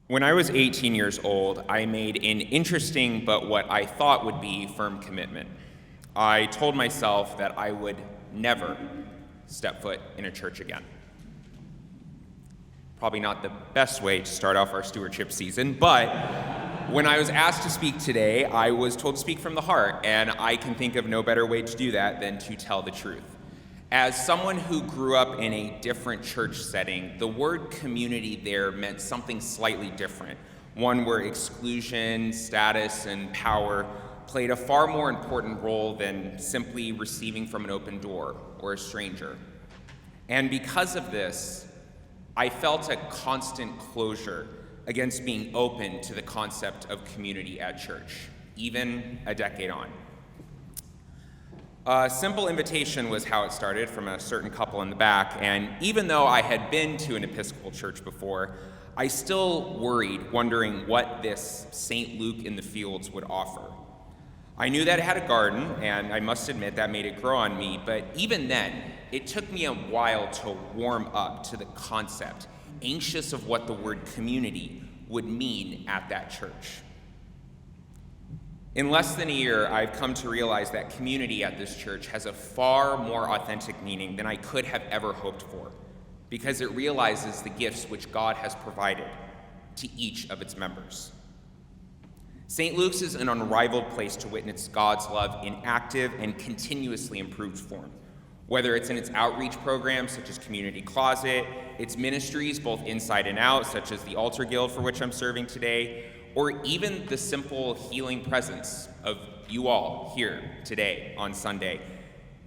When I was 18 years old, I made an interesting but what I thought would be firm commitment. I told myself that I would never step foot in a church again. Probably not the best way to start off our stewardship season, but when I was asked to speak today, I was told to speak from the heart, and I can think of no better way to do that than to tell the truth. As someone who grew up in a different church setting, the word community there meant something slightly different, one where exclusion, status, and power played a far more important role than simply receiving from an open door or a stranger. And because of this, I felt a constant closure against being open to the concept of community at church, even a decade on. A simple invitation was how it started from a certain couple in the back, and even though I had been to an Episcopal church before, I still worried, wondering what this St. Luke in the Fields would offer. I knew that it had a garden, and I must admit that made it grow on me, but even then, it took me a while to warm up to the concept, anxious of what the word community would mean at that church. In less than a year, I've come to realize that community at this church has a far more authentic meaning than I could have ever hoped for, because it realizes the gifts which God has provided to each of its members. St. Luke's is an unrivaled place to witness God's love in active and continuously improved form, whether it's in its outreach programs such as Community Closet, its ministries both inside and out such as the Altar Guild for which I'm serving today, or even the simple healing presence of you all here today on Sunday.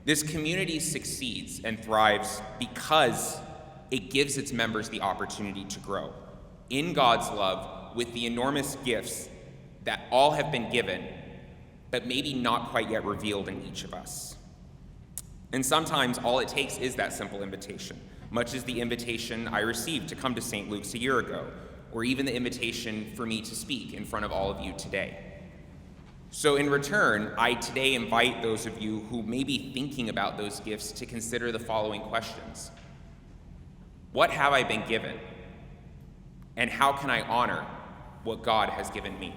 This community succeeds and thrives because it gives its members the opportunity to grow in God's love with the enormous gifts that all have been given, but maybe not quite yet revealed in each of us. And sometimes all it takes is that simple invitation, much as the invitation I received to come to St. Luke's a year ago, or even the invitation for me to speak in front of all of you today. So in return, I today invite those of you who may be thinking about those gifts to consider the following questions. What have I been given? And how can I honor what God has given me?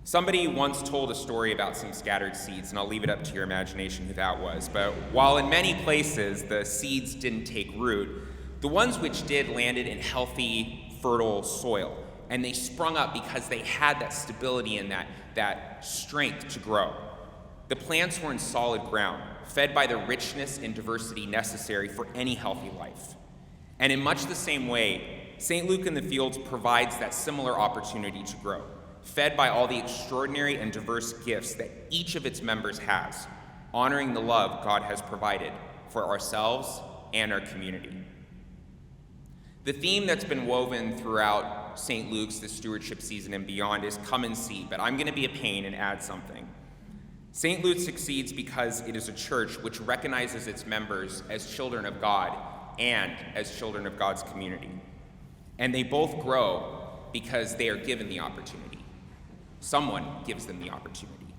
Somebody once told a story about some scattered seeds, and I'll leave it up to your imagination who that was, but while in many places the seeds didn't take root, the ones which did landed in healthy, fertile soil, and they sprung up because they had that stability and that strength to grow. The plants were in solid ground, fed by the richness and diversity necessary for any healthy life. And in much the same way, St. Luke in the Fields provides that similar opportunity to grow, fed by all the extraordinary and diverse gifts that each of its members has, honoring the love God has provided for ourselves and our community. The theme that's been woven throughout St. Luke's this stewardship season and beyond is come and see, but I'm going to be a pain and add something. St. Luke succeeds because it is a church which recognizes its members as children of God and as children of God's community. And they both grow because they are given the opportunity. Someone gives them the opportunity.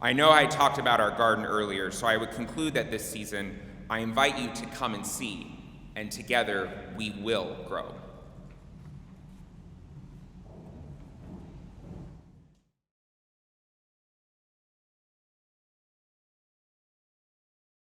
I know I talked about our garden earlier, so I would conclude that this season I invite you to come and see, and together we will grow.